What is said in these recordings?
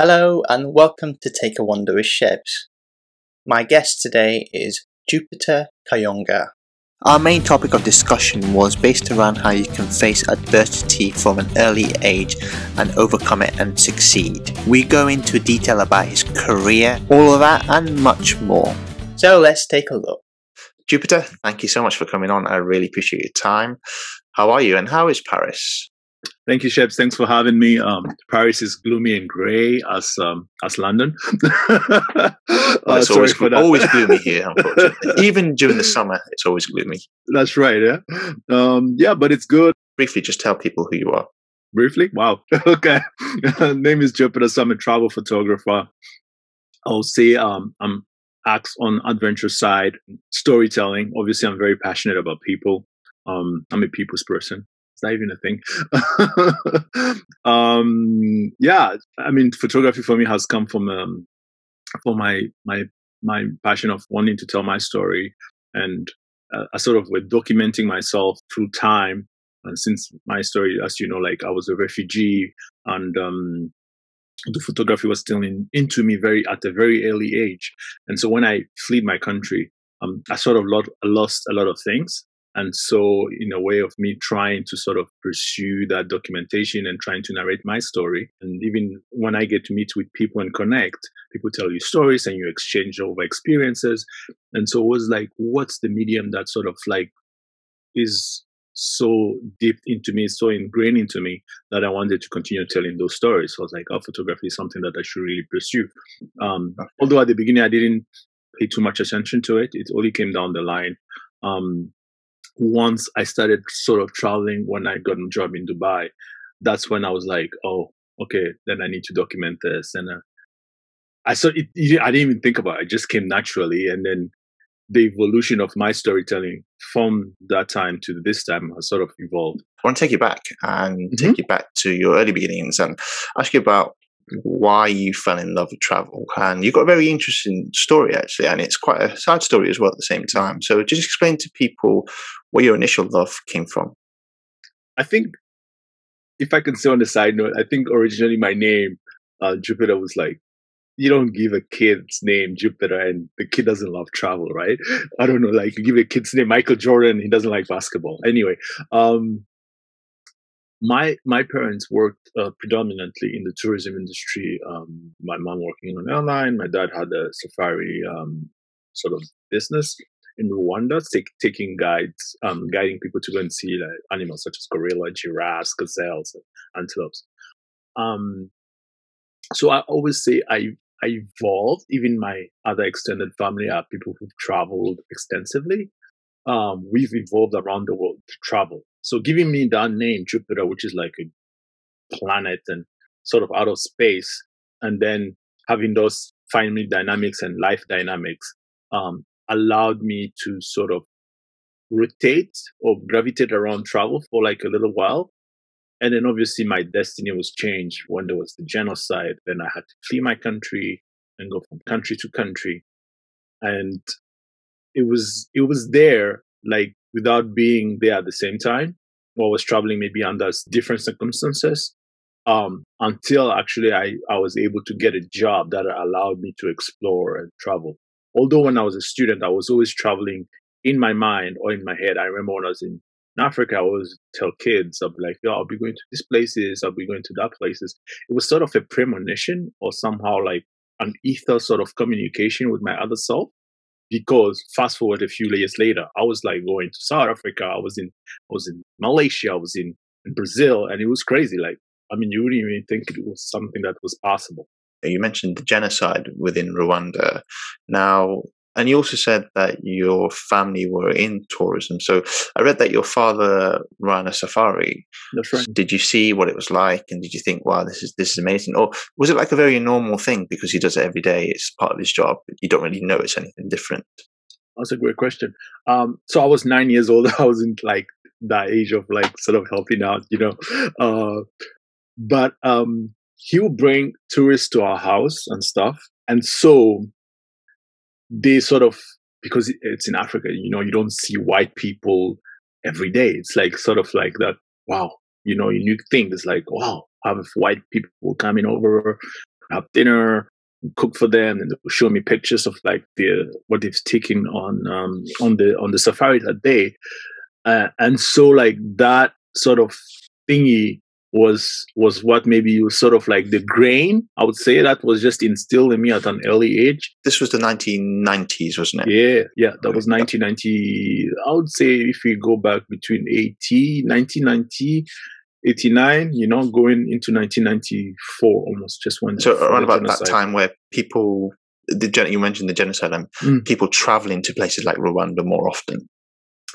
Hello and welcome to Take a Wander with Shebs. My guest today is Jupiter Kayonga. Our main topic of discussion was based around how you can face adversity from an early age and overcome it and succeed. We go into detail about his career, all of that and much more. So let's take a look. Jupiter, thank you so much for coming on. I really appreciate your time. How are you and how is Paris? Thank you, Shebs. Thanks for having me. Paris is gloomy and grey as London. It's always gloomy here, unfortunately. Even during the summer, it's always gloomy. That's right, yeah. But it's good. Briefly, just tell people who you are. Briefly? Wow. Okay. Name is Jupiter, so I'm a travel photographer. I'll say I'm acts on adventure side, storytelling. Obviously, I'm very passionate about people. I'm a people's person. It's not even a thing. Yeah, I mean, photography for me has come from my passion of wanting to tell my story, and I sort of were documenting myself through time. And since my story, as you know, like I was a refugee, and the photography was still into me at a very early age. And so when I fled my country, I sort of lost a lot of things. And so in a way of me trying to sort of pursue that documentation and trying to narrate my story, and even when I get to meet with people and connect, people tell you stories and you exchange over experiences. And so it was like, what's the medium that sort of like is so deep into me, so ingrained into me that I wanted to continue telling those stories. So I was like, photography is something that I should really pursue. Although at the beginning I didn't pay too much attention to it. It only came down the line. Once I started sort of traveling, when I got a job in Dubai, that's when I was like, oh, okay, then I need to document this. And I didn't even think about it. It just came naturally. And then the evolution of my storytelling from that time to this time has sort of evolved. I want to take you back and take you back to your early beginnings and ask you about why you fell in love with travel. And you've got a very interesting story, actually, and it's quite a sad story as well at the same time. So just explain to people where your initial love came from. I think, if I can say on the side note, I think originally my name, Jupiter, was like, you don't give a kid's name Jupiter and the kid doesn't love travel, right? I don't know, like you give a kid's name Michael Jordan, he doesn't like basketball. Anyway, my parents worked predominantly in the tourism industry. My mom working on an airline, my dad had a safari sort of business in Rwanda, taking guides, guiding people to go and see like, animals such as gorilla, giraffes, gazelles, and antelopes. So I always say I evolved. Even my other extended family are people who've traveled extensively. We've evolved around the world to travel. So giving me that name, Jupiter, which is like a planet and sort of out of space, and then having those family dynamics and life dynamics, allowed me to sort of rotate or gravitate around travel for like a little while. And then obviously my destiny was changed when there was the genocide. Then I had to flee my country and go from country to country. And it was there, like without being there at the same time. I was traveling maybe under different circumstances, until actually I was able to get a job that allowed me to explore and travel. Although when I was a student, I was always traveling in my mind or in my head. I remember when I was in Africa, I always tell kids, I'll be like, I'll be going to these places, I'll be going to that places. It was sort of a premonition or somehow like an ether sort of communication with my other self. Because fast forward a few years later, I was like going to South Africa, I was in Malaysia, I was in Brazil, and it was crazy. Like, I mean, you wouldn't even think it was something that was possible. You mentioned the genocide within Rwanda. Now, and you also said that your family were in tourism. So I read that your father ran a safari. That's right. Did you see what it was like? And did you think, wow, this is amazing? Or was it like a very normal thing because he does it every day? It's part of his job. You don't really notice anything different. That's a great question. So I was 9 years old. I was in like that age of like sort of helping out, you know. But he would bring tourists to our house and stuff. And so they sort of, because it's in Africa, you know, you don't see white people every day. It's like sort of like that, wow, you know, you think it's like, wow, I have white people coming over have dinner, cook for them, and they will show me pictures of like what they've taken on the safari that day. And so like that sort of thingy was what maybe was sort of like the grain, I would say, that was just instilled in me at an early age. This was the 1990s, wasn't it? Yeah, that was 1990. I would say if we go back between 1990, 89, going into 1994 almost, just when. So around about genocide. That time where people, you mentioned the genocide, and people traveling to places like Rwanda more often.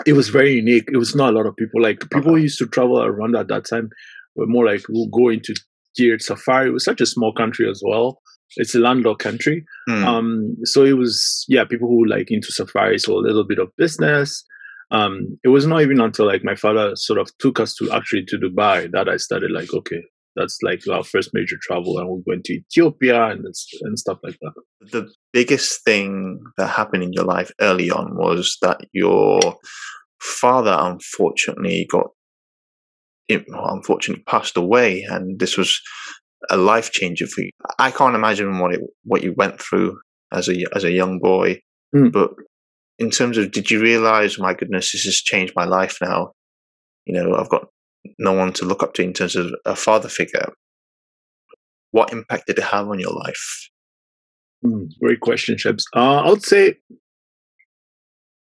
It was very unique. It was not a lot of people. Like people used to travel around at that time were more like, we'll go into tiered safari. It was such a small country as well. It's a landlocked country. So it was, people who like into safari, so a little bit of business. It was not even until like my father sort of took us to Dubai that I started like, okay, that's like our first major travel, and we're going to Ethiopia and stuff like that. The biggest thing that happened in your life early on was that your father unfortunately passed away, and this was a life changer for you. I can't imagine what you went through as a young boy, but in terms of, did you realize, my goodness, this has changed my life now? I've got no one to look up to in terms of a father figure. What impact did it have on your life? Great question, Shebs. I would say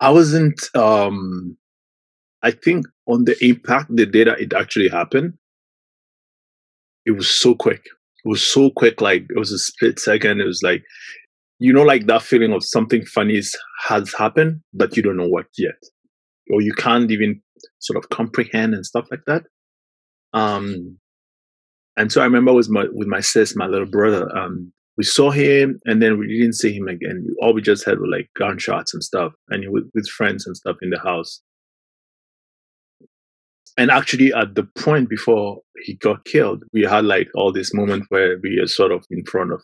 I wasn't, I think on the impact, the day that it actually happened, it was so quick. It was so quick, like it was a split second. It was like, like that feeling of something funny has happened, but you don't know what yet. Or you can't even sort of comprehend and stuff like that. And so I remember with my sis, my little brother, we saw him and then we didn't see him again. All we just had were like gunshots and stuff, and he was with friends and stuff in the house. And actually at the point before he got killed, we had like all this moment where we are sort of in front of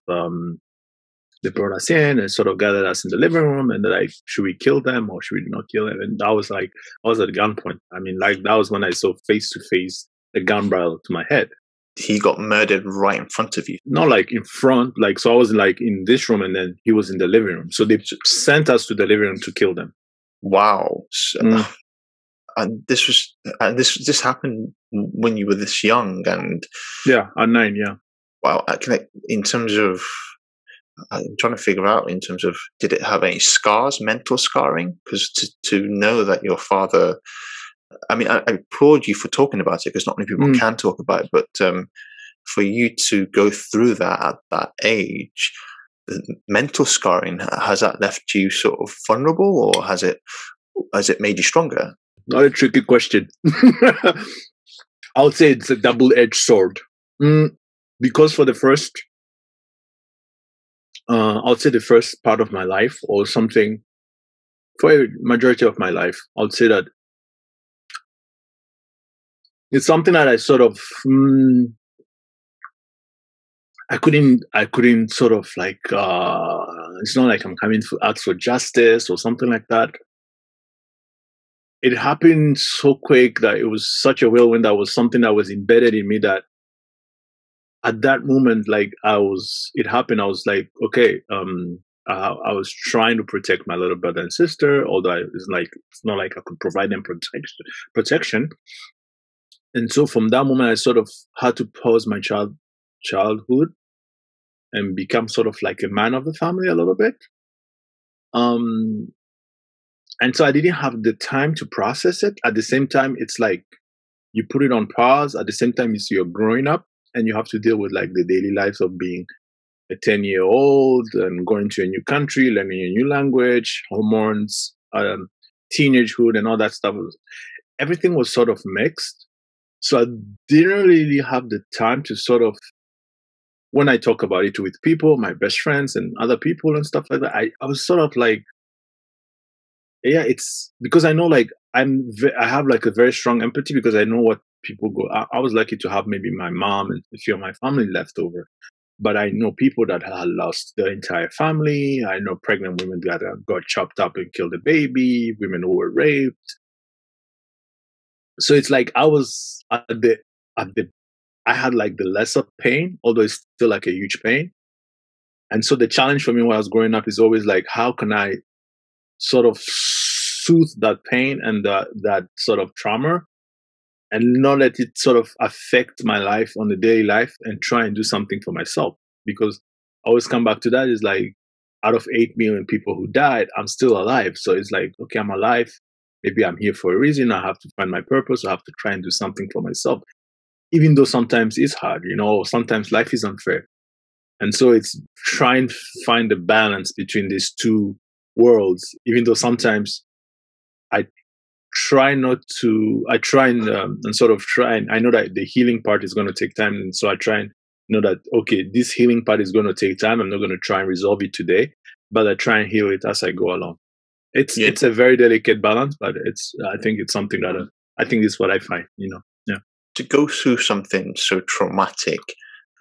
they brought us in and sort of gathered us in the living room, and they're like, should we kill them or should we not kill them? And that was like, I was at gunpoint. I mean, like that was when I saw face to face a gun barrel to my head. He got murdered right in front of you? Not like in front, like, so I was like in this room and then he was in the living room. So they sent us to the living room to kill them. Wow. And this happened when you were this young, and at 9, yeah. Wow. In terms of, I'm trying to figure out in terms of, did it have any scars, mental scarring? Because to know that your father, I mean, I applaud you for talking about it, because not many people can talk about it, but for you to go through that at that age, the mental scarring, has that left you sort of vulnerable, or has it made you stronger? Not a tricky question. I would say it's a double-edged sword. Because for the first, I would say the first part of my life, or something, for a majority of my life, I would say that it's something that I sort of, I couldn't sort of like, it's not like I'm coming to ask for justice or something like that. It happened so quick that it was such a whirlwind. That was something that was embedded in me, that at that moment, like it happened, I was like, okay, I was trying to protect my little brother and sister, although it's not like I could provide them protection. And so from that moment, I sort of had to pause my childhood and become sort of like a man of the family a little bit. And so I didn't have the time to process it. At the same time, it's like you put it on pause. At the same time, you're growing up and you have to deal with like the daily lives of being a 10-year-old and going to a new country, learning a new language, hormones, teenagehood, and all that stuff. Everything was sort of mixed. So I didn't really have the time to sort of, when I talk about it with people, my best friends and other people and stuff like that, I was sort of like, yeah, it's because I know like I have like a very strong empathy, because I know what people go. I was lucky to have maybe my mom and a few of my family left over, but I know people that had lost their entire family. I know pregnant women that got chopped up and killed a baby, women who were raped. So it's like I was I had like the lesser pain, although it's still like a huge pain. And so the challenge for me when I was growing up is always like, how can I sort of soothe that pain and that sort of trauma and not let it sort of affect my life on the daily life and try and do something for myself. Because I always come back to that is like, out of 8 million people who died, I'm still alive. So it's like, okay, I'm alive. Maybe I'm here for a reason. I have to find my purpose. I have to try and do something for myself. Even though sometimes it's hard, sometimes life is unfair. And so it's trying to find a balance between these two worlds, even though sometimes I try and sort of try, and I know that the healing part is going to take time. And so I try and know that, okay, this healing part is going to take time. I'm not going to try and resolve it today, but I try and heal it as I go along. It's a very delicate balance, but I think it's something that I think is what I find, Yeah. To go through something so traumatic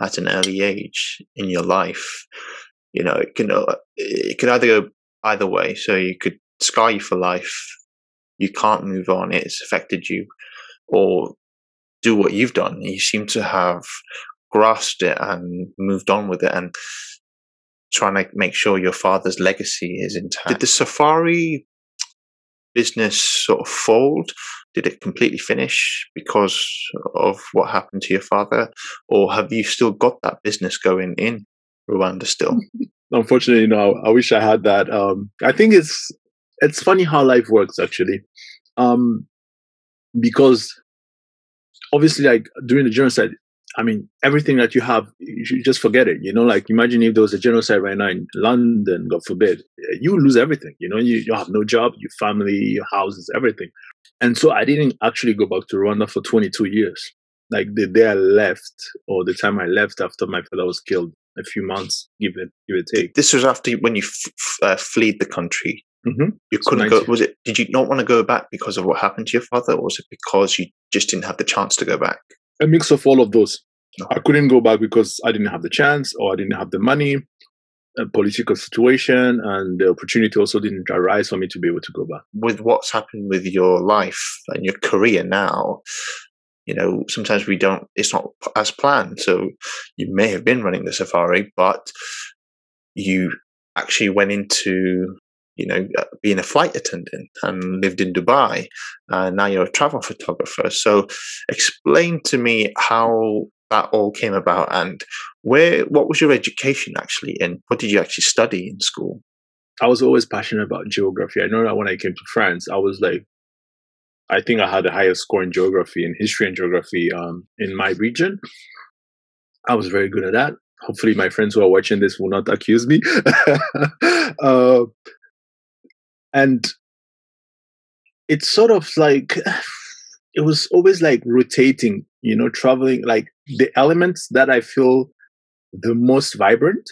at an early age in your life, it can either go either way. So you could scar you for life. You can't move on. It's affected you, or do what you've done. You seem to have grasped it and moved on with it, and trying to make sure your father's legacy is intact. Did the safari business sort of fold? Did it completely finish because of what happened to your father? Or have you still got that business going in Rwanda still? Unfortunately, I wish I had that. I think it's funny how life works, actually. Because obviously, like during the genocide, I mean, everything that you have, you should just forget it. Like imagine if there was a genocide right now in London, God forbid, you lose everything. You have no job, your family, your houses, everything. And so I didn't actually go back to Rwanda for 22 years. Like the day I left, or the time I left after my father was killed, a few months, give or take. This was after when you fled the country. Mm-hmm. You couldn't go. Did you not want to go back because of what happened to your father, or was it because you just didn't have the chance to go back? A mix of all of those. I couldn't go back because I didn't have the chance, or I didn't have the money, a political situation, and the opportunity also didn't arise for me to be able to go back. With what's happened with your life and your career now, sometimes it's not as planned. So you may have been running the safari, but you actually went into being a flight attendant and lived in Dubai, and now you're a travel photographer. So explain to me how that all came about, and what was your education actually, and what did you actually study in school? I was always passionate about geography. I know that when I came to France, I think I had the highest score in geography, in history and geography in my region. I was very good at that. Hopefully my friends who are watching this will not accuse me. And it's sort of like, it was always like rotating, traveling. Like the elements that I feel the most vibrant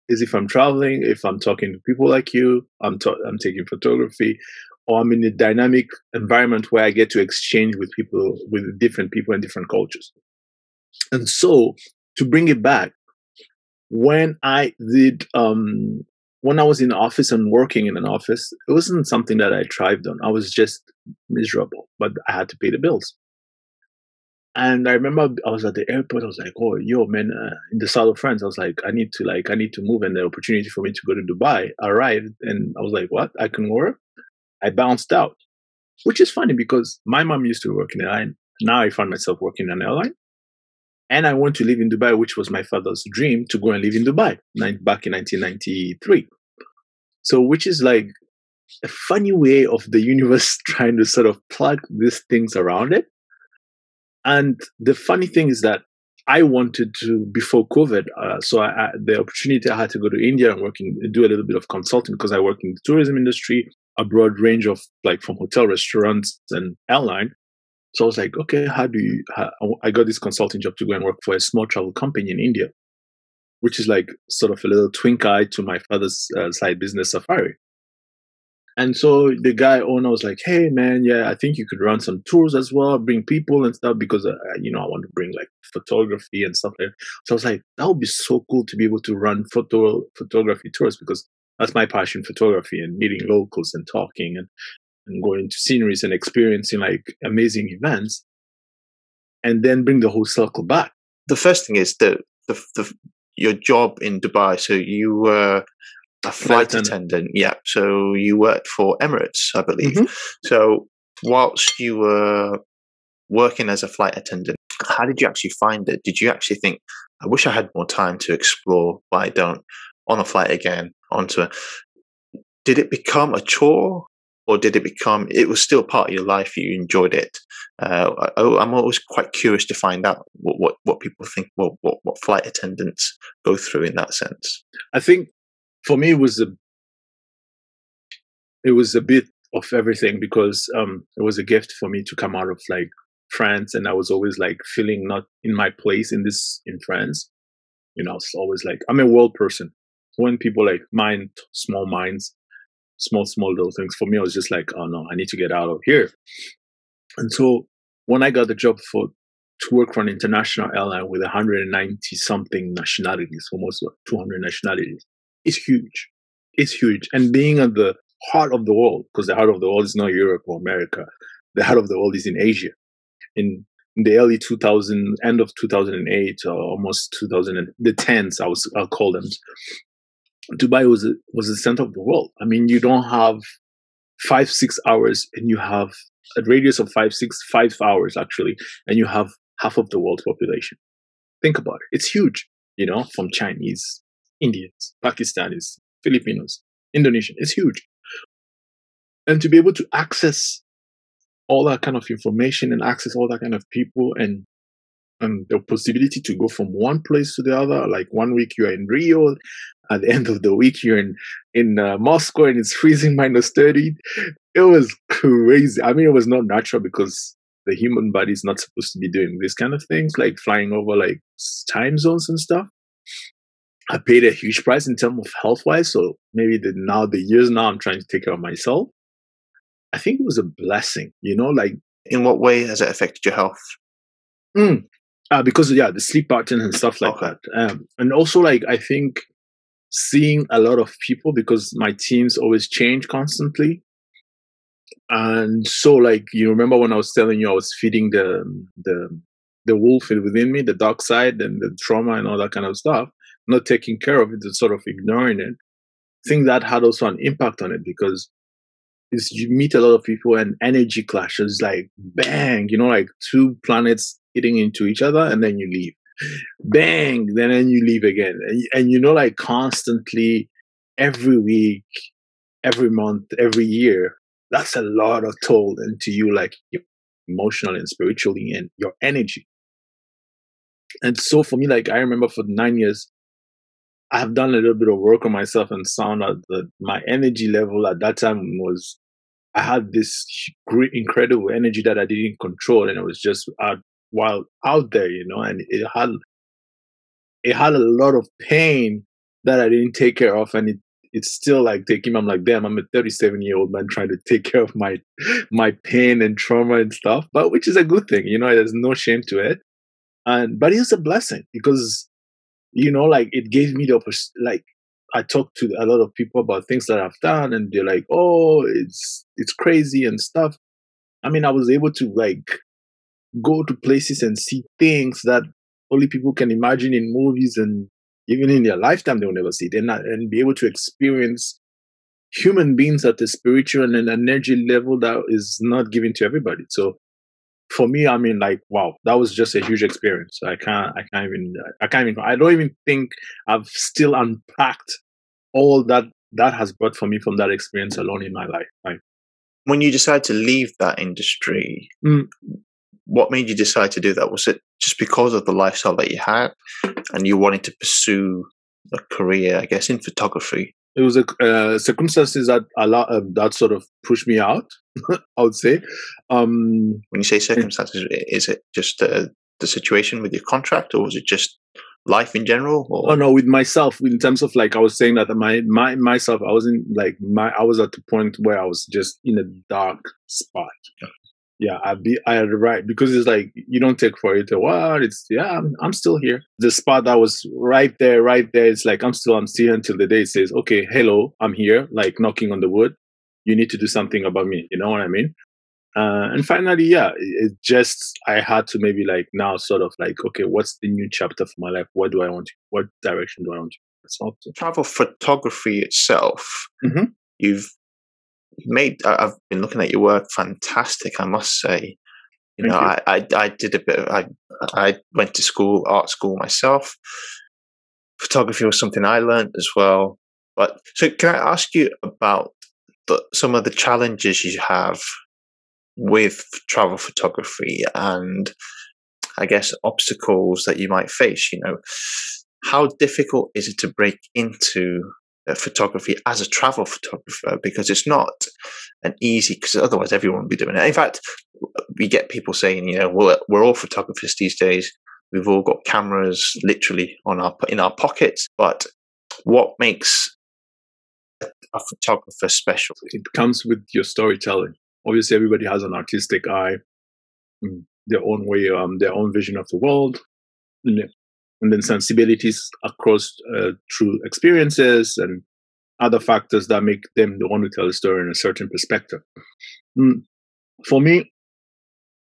is if I'm traveling, if I'm talking to people like you, I'm taking photography, or I'm in a dynamic environment where I get to exchange with different people and different cultures. And so to bring it back, when I was in office and working in an office, it wasn't something that I thrived on. I was just miserable, but I had to pay the bills. And I remember I was at the airport. I was like, "Oh, yo, man!" In the south of France, I was like, "I need to move." And the opportunity for me to go to Dubai arrived, and I was like, "What? I can work?" I bounced out, which is funny because my mom used to work in an airline. Now I found myself working in an airline, and I want to live in Dubai, which was my father's dream to go and live in Dubai back in 1993. So, which is like a funny way of the universe trying to sort of plug these things around it. And the funny thing is that I wanted to, before COVID, the opportunity I had to go to India and do a little bit of consulting because I work in the tourism industry, a broad range of like from hotel, restaurants, and airline. So I was like, okay, I got this consulting job to go and work for a small travel company in India, which is like sort of a little twink eye to my father's side business, Safari. And so the guy owner was like, hey, man, yeah, I think you could run some tours as well, bring people and stuff because, I want to bring like photography and stuff like that. So I was like, that would be so cool to be able to run photography tours because that's my passion, photography and meeting locals and talking and going to sceneries and experiencing like amazing events and then bring the whole circle back. The first thing is the your job in Dubai. So you were a flight attendant. Yeah. So you worked for Emirates, I believe. Mm-hmm. So whilst you were working as a flight attendant, how did you actually find it? Did you actually think, I wish I had more time to explore, but I don't, on a flight again, did it become a chore? Or did it was still part of your life, you enjoyed it? I'm always quite curious to find out what people think, what flight attendants go through in that sense. I think for me, it was a bit of everything, because it was a gift for me to come out of like France, and I was always like feeling not in my place in France. You know, it's always like, I'm a world person. When people like mind small minds, small little things, for me, I was just like, oh no, I need to get out of here. And so when I got the job to work for an international airline with 190 something nationalities, almost 200 nationalities, it's huge. It's huge. And being at the heart of the world, because the heart of the world is not Europe or America, the heart of the world is in Asia. In the early 2000s, end of 2008, or almost 2000, the 10s, I'll call them, Dubai was the center of the world. I mean, you don't have 5-6 hours, and you have a radius of 5 hours actually, and you have half of the world's population. Think about it. It's huge, you know, from Chinese, Indians, Pakistanis, Filipinos, Indonesian. It's huge. And to be able to access all that kind of information and access all that kind of people, and the possibility to go from one place to the other, like 1 week you're in Rio, at the end of the week you're in Moscow and it's freezing -30. It was crazy. I mean, it was not natural, because the human body is not supposed to be doing this kind of things, like flying over like time zones and stuff. I paid a huge price in terms of health-wise. So maybe the years now I'm trying to take care of myself. I think it was a blessing, you know, like. In what way has it affected your health? Because the sleep patterns and stuff like that. And also, like, I think seeing a lot of people, because my teams always change constantly. And so, like, you remember when I was telling you I was feeding the wolf within me, the dark side and the trauma and all that kind of stuff, not taking care of it and sort of ignoring it. I think that had also an impact on it, because you meet a lot of people and energy clashes, like bang, you know, like two planets hitting into each other, and then you leave. Bang, then you leave again. And you know, like constantly, every week, every month, every year, that's a lot of toll into you, like emotionally and spiritually, and your energy. And so for me, like, I remember for 9 years, I have done a little bit of work on myself and found out that my energy level at that time I had this great, incredible energy that I didn't control, and it was just out there, you know, and it had a lot of pain that I didn't take care of, and it's still like I'm like, damn, I'm a 37-year-old man trying to take care of my pain and trauma and stuff, but which is a good thing, you know, there's no shame to it. But it's a blessing, because, you know, like, it gave me the opportunity. Like, I talked to a lot of people about things that I've done, and they're like, oh, it's crazy and stuff. I mean, I was able to, like, go to places and see things that only people can imagine in movies, and even in their lifetime they'll never see it, and be able to experience human beings at a spiritual and an energy level that is not given to everybody. So for me, I mean, like, wow, that was just a huge experience. I don't even think I've still unpacked all that has brought for me from that experience alone in my life. Like, when you decided to leave that industry, what made you decide to do that? Was it just because of the lifestyle that you had, and you wanted to pursue a career, I guess, in photography? It was circumstances that sort of pushed me out, I would say. When you say circumstances, is it just the situation with your contract, or was it just life in general? Or? Oh no, with myself, in terms of, like, I was saying that myself, I wasn't like I was at the point where I was just in a dark spot. Yeah, I had right, because it's like, you don't take for it a while. I'm still here. The spot that was right there. It's like, I'm still here until the day it says, okay, hello, I'm here, like knocking on the wood. You need to do something about me. You know what I mean? And finally, yeah, I had to maybe like now sort of like, okay, what's the new chapter for my life? What direction do I want to myself to? Travel photography itself, Mm-hmm. you've made, I've been looking at your work, fantastic, I must say. Thank you. I did a bit of, I went to art school myself. Photography was something I learned as well. But so can I ask you about some of the challenges you have with travel photography and I guess obstacles that you might face? How difficult is it to break into photography as a travel photographer? Because it's not an easy, because otherwise everyone would be doing it. In fact, we get people saying, we're all photographers these days. We've all got cameras literally in our pockets. But what makes a photographer special? It comes with your storytelling. Obviously, everybody has an artistic eye, their own way, their own vision of the world, and then sensibilities across through experiences and other factors that make them want to tell a story in a certain perspective. For me,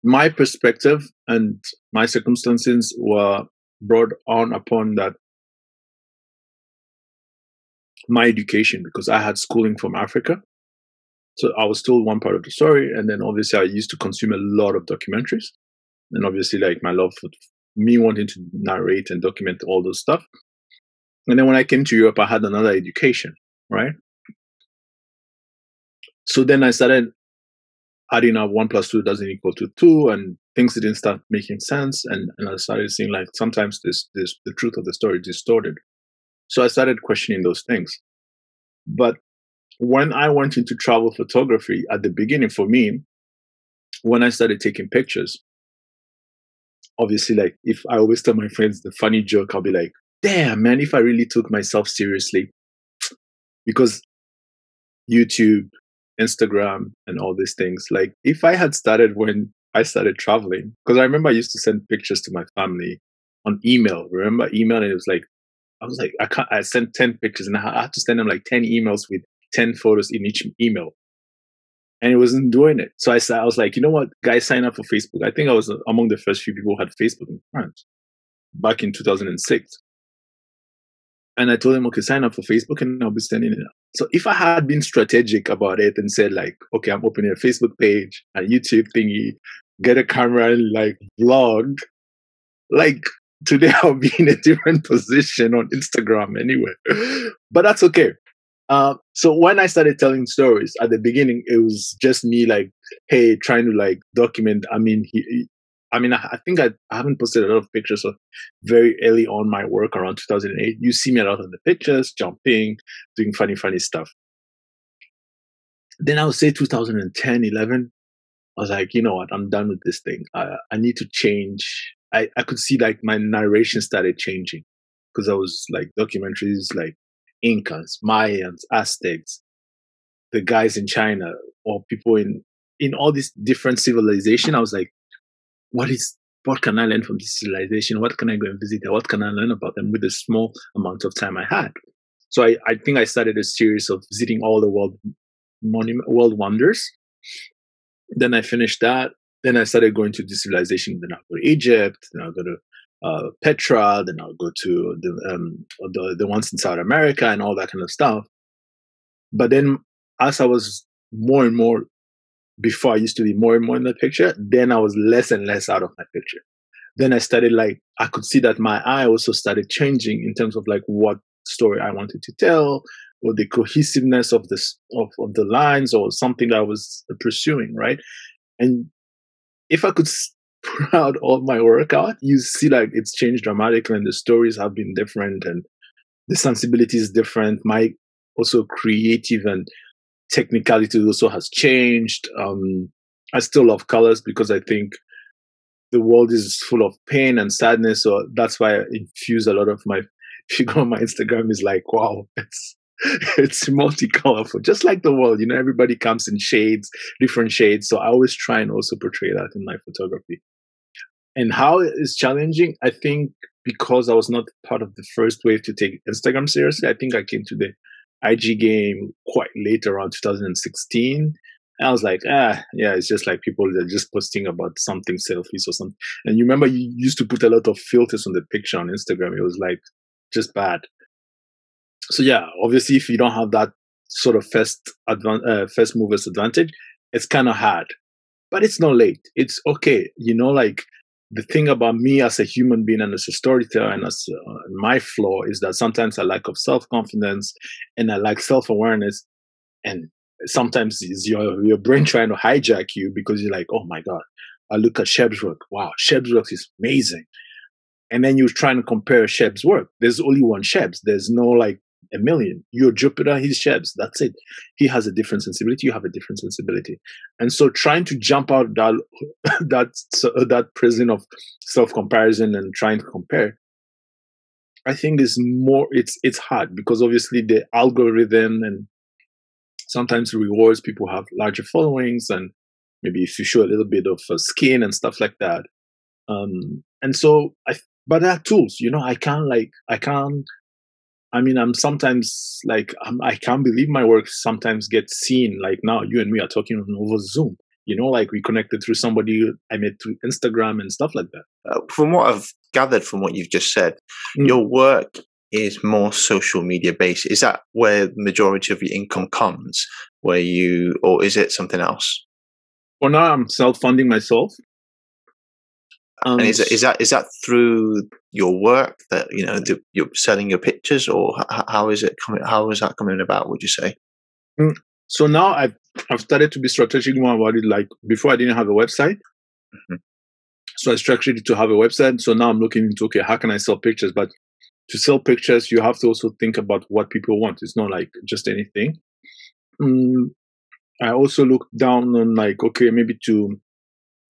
my perspective and my circumstances were brought on upon that my education, because I had schooling from Africa. So I was told one part of the story, and then obviously I used to consume a lot of documentaries, and obviously like my love for me wanting to narrate and document all those stuff. And then when I came to Europe, I had another education, right? So then I started adding up 1 + 2 doesn't equal to 2, and things didn't start making sense. And I started seeing like sometimes the truth of the story is distorted. So I started questioning those things. But when I went into travel photography at the beginning, for me, when I started taking pictures, obviously, like if I always tell my friends the funny joke, I'll be like, damn, man, if I really took myself seriously, because YouTube, Instagram, and all these things, like if I had started when I started traveling, because I remember I used to send pictures to my family on email. Remember email? And it was like, I sent 10 pictures and I had to send them like 10 emails with 10 photos in each email. And it wasn't doing it. So I was like, you know what, guys, sign up for Facebook. I think I was among the first few people who had Facebook in France back in 2006. And I told them, okay, sign up for Facebook and I'll be sending it out. So if I had been strategic about it and said like, okay, I'm opening a Facebook page, a YouTube thingy, get a camera and like vlog, like today I'll be in a different position on Instagram anyway. But that's okay. So when I started telling stories at the beginning, it was just me like, hey, trying to like document. I think I haven't posted a lot of pictures of very early on my work around 2008. You see me a lot in the pictures, jumping, doing funny stuff. Then I would say 2010, 11, I was like, you know what, I'm done with this thing. I need to change. I could see like my narration started changing because I was like documentaries like Incas, Mayans, Aztecs, the guys in China, or people in all this different civilization. I was like, what can I learn from this civilization? What can I go and visit? What can I learn about them with the small amount of time I had? So I think I started a series of visiting all the world wonders. Then I finished that. Then I started going to the civilization. Then I'll go to Egypt. Then I'll go to Petra. Then I'll go to the ones in South America and all that kind of stuff. But then as I was more and more, before I used to be more and more in the picture, then I was less and less out of my picture. Then I started like, I could see that my eye also started changing in terms of like what story I wanted to tell, or the cohesiveness of of the lines, or something that I was pursuing, right? And if I could put out all my work out, you see like it's changed dramatically, and the stories have been different, and the sensibility is different. My also creative and technicality also has changed. I still love colors because I think the world is full of pain and sadness, so that's why I infuse a lot of my. If you go on my Instagram, is like, wow, it's multicolorful, just like the world. You know, everybody comes in shades, different shades. So I always try and also portray that in my photography. And how it's challenging, I think, because I was not part of the first wave to take Instagram seriously. I think I came to the IG game quite late, around 2016. And I was like, yeah, it's just like people that are just posting about something, selfies or something. And you remember you used to put a lot of filters on the picture on Instagram. It was like just bad. So yeah, obviously, if you don't have that sort of first movers advantage, it's kind of hard. But it's not late. It's okay. Like the thing about me as a human being and as a storyteller and as my flaw is that sometimes I lack of self-confidence and I lack self-awareness. And sometimes it's your brain trying to hijack you because you're like, oh my God, I look at Sheb's work. Wow, Sheb's work is amazing. And then you're trying to compare Sheb's work. There's only one Sheb's. There's no like a million. You're Jupiter, he's Sheb's. That's it. He has a different sensibility. You have a different sensibility. And so trying to jump out that prison of self-comparison and trying to compare, I think is more, it's hard because obviously the algorithm and sometimes rewards people have larger followings and maybe if you show a little bit of skin and stuff like that. And so but there are tools, I'm sometimes like, I can't believe my work sometimes gets seen. Like now you and me are talking over Zoom, like we connected through somebody I met through Instagram and stuff like that. From what I've gathered from what you've just said, your work is more social media based. Is that where the majority of your income comes? Or is it something else? For now, I'm self-funding myself. And is that through your work that you're selling your pictures, or how is it coming? How is that coming about? Would you say? So now I've started to be strategic more about it. Like before, I didn't have a website, so I structured it to have a website. So now I'm looking into how can I sell pictures? But to sell pictures, you have to also think about what people want. It's not like just anything. I also look down on like, okay, maybe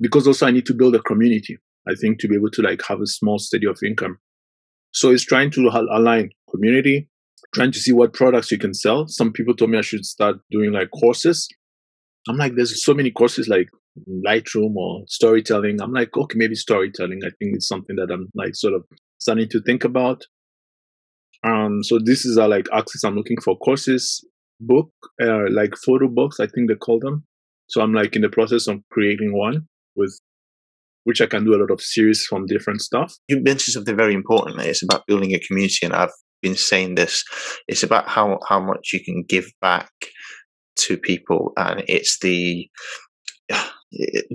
because also I need to build a community. I think to be able to like have a small steady of income. So it's trying to align community, trying to see what products you can sell. Some people told me I should start doing like courses. I'm like, there's so many courses like Lightroom or storytelling. I'm like, okay, maybe storytelling. I think it's something that I'm like sort of starting to think about. So this is like access. I'm looking for courses, book, like photo books, I think they call them. So I'm like in the process of creating one with which I can do a lot of series from different stuff. You mentioned something very important. It's about building a community, and I've been saying this. It's about how much you can give back to people, and it's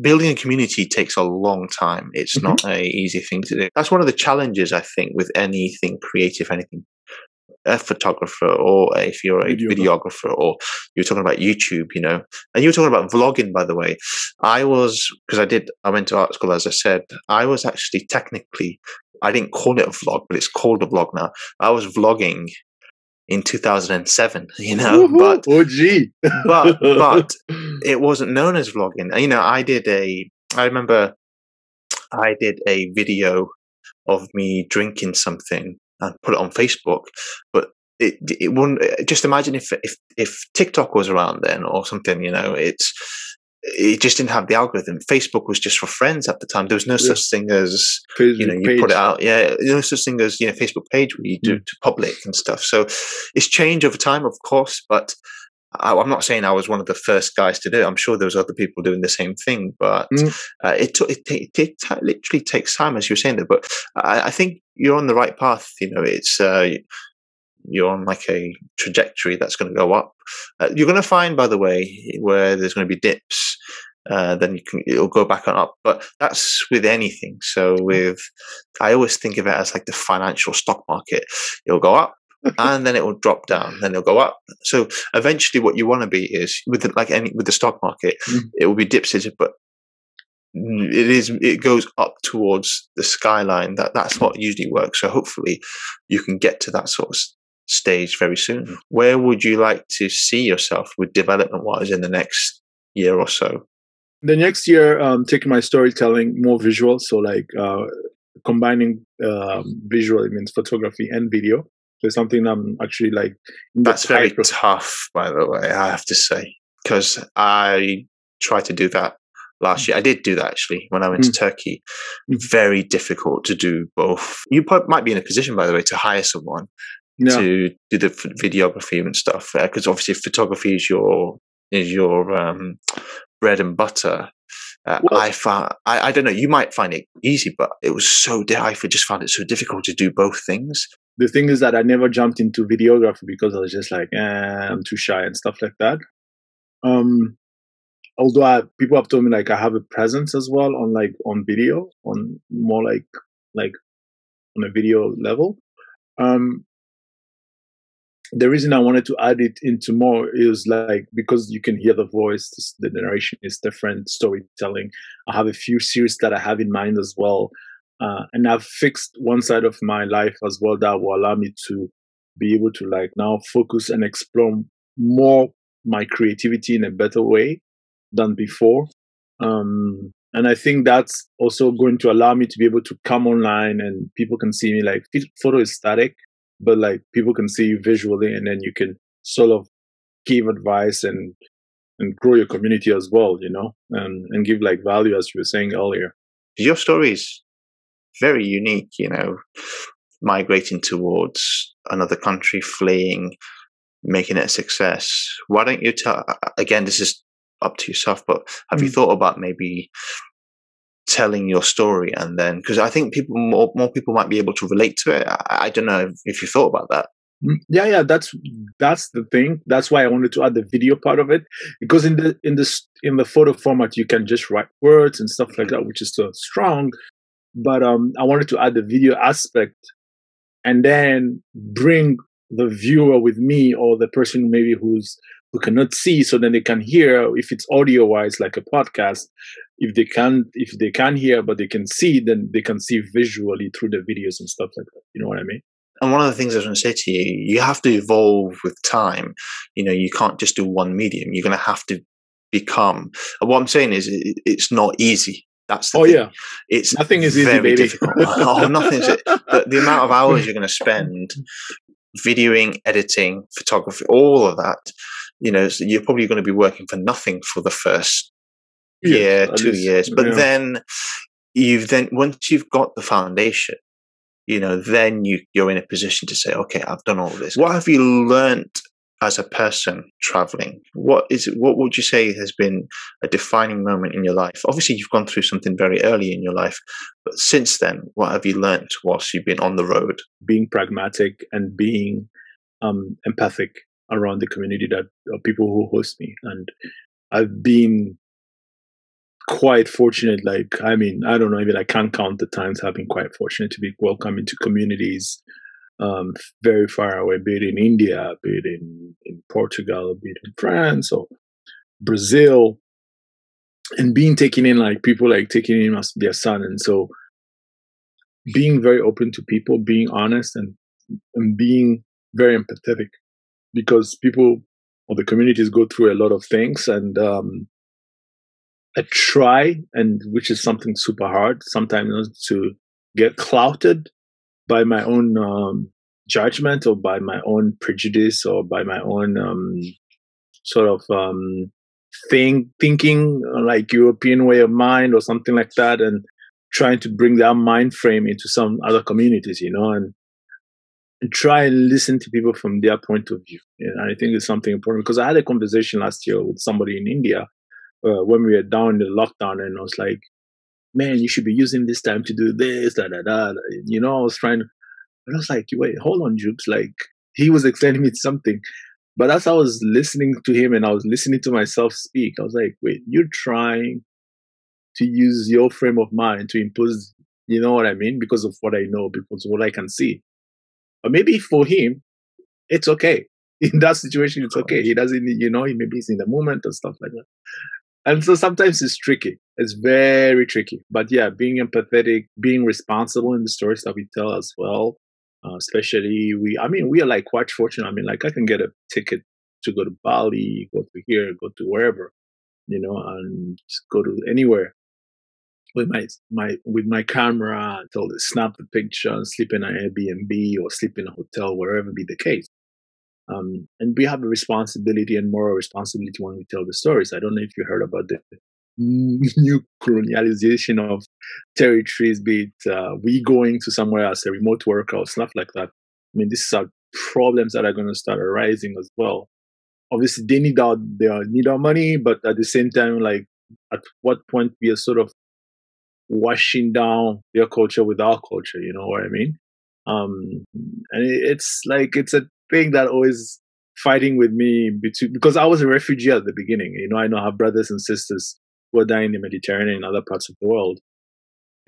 building a community takes a long time. It's not an easy thing to do. That's one of the challenges, I think, with anything creative, anything a photographer, or if you're a videographer, or you're talking about YouTube, and you were talking about vlogging, by the way. I went to art school, as I said. I was actually technically, I didn't call it a vlog, but it's called a vlog now. I was vlogging in 2007, but it wasn't known as vlogging. I remember I did a video of me drinking something and put it on Facebook, but it wouldn't. Just imagine if TikTok was around then or something, it just didn't have the algorithm. Facebook was just for friends at the time. There was no such thing as Facebook you put it out. Yeah, no such thing as Facebook page where you do to public and stuff. So it's changed over time, of course, but I'm not saying I was one of the first guys to do it. I'm sure there was other people doing the same thing, but it literally takes time, as you were saying there. But I think you're on the right path. It's you're on like a trajectory that's going to go up. You're going to find, by the way, where there's going to be dips. Then it'll go back on up. But that's with anything. So I always think of it as like the financial stock market. It'll go up, and then it will drop down, then it'll go up. So eventually what you want to be is with the stock market, it will be dips, but it goes up towards the skyline. That's what usually works. So hopefully you can get to that sort of stage very soon. Where would you like to see yourself with development wise in the next year or so? The next year, taking my storytelling more visual. So like combining visual elements, photography and video. So something I'm actually like. That's very tough, by the way, I have to say, because I tried to do that last year. I did do that actually when I went to Turkey. Very difficult to do both. You might be in a position, by the way, to hire someone to do the videography and stuff, because obviously photography is your is your bread and butter. Well, I don't know. You might find it easy, but it was I just found it so difficult to do both things. the thing is that I never jumped into videography because I was just like, I'm too shy and stuff like that. Although people have told me like I have a presence as well on video, on more like on a video level. The reason I wanted to add it into more is like because you can hear the voice, the narration is different, storytelling. I have a few series that I have in mind as well, and I've fixed one side of my life as well that will allow me to be able to like now focus and explore more my creativity in a better way than before. And I think that's also going to allow me to be able to come online and people can see me. Like photo is static, but like people can see you visually, and then you can sort of give advice and grow your community as well, and give like value, as you were saying earlier. Your story is very unique, migrating towards another country, fleeing, making it a success. Why don't you tell, again, this is up to yourself, but have you thought about maybe telling your story? And then, because I think more people might be able to relate to it. I don't know if you thought about that. Yeah, that's the thing. That's why I wanted to add the video part of it, because in the photo format you can just write words and stuff like that, which is so strong. But I wanted to add the video aspect, and then bring the viewer with me, or the person maybe who cannot see, so then they can hear. If it's audio wise, like a podcast, if they can't hear but they can see, then they can see visually through the videos and stuff like that. You know what I mean? And one of the things I was going to say to you, you have to evolve with time. You can't just do one medium. You're going to have to become. What I'm saying is, it's not easy. That's the thing. Yeah, it's nothing is easy, baby. Difficult. Nothing's. The amount of hours you're going to spend videoing, editing, photography, all of that. So you're probably going to be working for nothing for the first year, 2 years. But then once you've got the foundation, then you're in a position to say, okay, I've done all this. What have you learned as a person traveling? What would you say has been a defining moment in your life? Obviously, you've gone through something very early in your life, but since then, what have you learned whilst you've been on the road? Being pragmatic and being empathic around the community that people who host me. And I've been quite fortunate. Like, I mean, I don't know, even I can't count the times I've been quite fortunate to be welcomed into communities very far away, be it in India, be it in Portugal, be it in France or Brazil, and being taken in, like people like taking in as their son. And so being very open to people, being honest, and being very empathetic, because people or the communities go through a lot of things. And I try, and which is something super hard sometimes, to get clouded by my own judgment, or by my own prejudice, or by my own sort of thinking like European way of mind or something like that, and trying to bring that mind frame into some other communities, and try and listen to people from their point of view. And I think it's something important, because I had a conversation last year with somebody in India when we were down in the lockdown, and I was like, man, you should be using this time to do this, da da da. I was trying to, and I was like, wait, hold on, Jukes. Like, he was explaining me something. But as I was listening to him and I was listening to myself speak, I was like, wait, you're trying to use your frame of mind to impose, you know what I mean? Because of what I know, because of what I can see. But maybe for him, it's okay. In that situation, it's okay. He doesn't, maybe he's in the moment and stuff like that. And so sometimes it's tricky. It's very tricky. But yeah, being empathetic, being responsible in the stories that we tell as well. Especially we are like quite fortunate. I mean, like I can get a ticket to go to Bali, go to here, go to wherever, and go to anywhere with my camera, until they snap the picture and sleep in an Airbnb or sleep in a hotel, wherever be the case. And we have a responsibility and moral responsibility when we tell the stories. I don't know if you heard about the new colonialization of territories, be it we going to somewhere as a remote worker or stuff like that. I mean, these are problems that are going to start arising as well. obviously they need our money, but at the same time, like, at what point we are sort of washing down their culture with our culture, you know what I mean? And it's like, it's a thing that always fighting with me because I was a refugee at the beginning. You know, I have brothers and sisters who are dying in the Mediterranean and other parts of the world.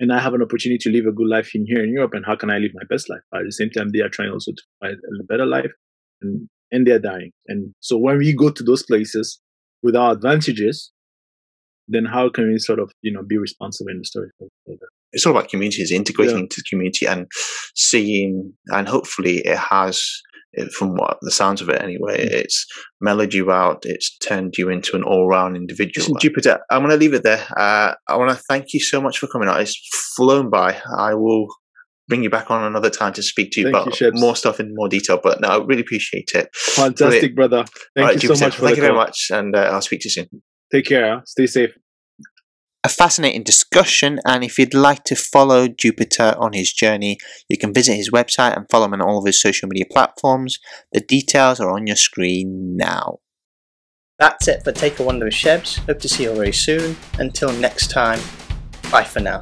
And I have an opportunity to live a good life here in Europe. And how can I live my best life? But at the same time, they are trying also to find a better life, and they're dying. And so when we go to those places with our advantages, then how can we sort of, be responsible in the story? It's all about communities, integrating into the community and seeing, and hopefully it has, from what the sounds of it anyway, it's mellowed you out, it's turned you into an all-round individual. Listen, Jupiter, I'm going to leave it there. I want to thank you so much for coming out. It's flown by. I will bring you back on another time to speak to you about more stuff in more detail, but no, I really appreciate it. Fantastic, brother. Thank you so much for Thank you very much, and I'll speak to you soon. Take care. Stay safe. A fascinating discussion, and if you'd like to follow Jupiter on his journey, you can visit his website and follow him on all of his social media platforms. The details are on your screen now. That's it for Take a Wander with Shebs. Hope to see you all very soon. Until next time, bye for now.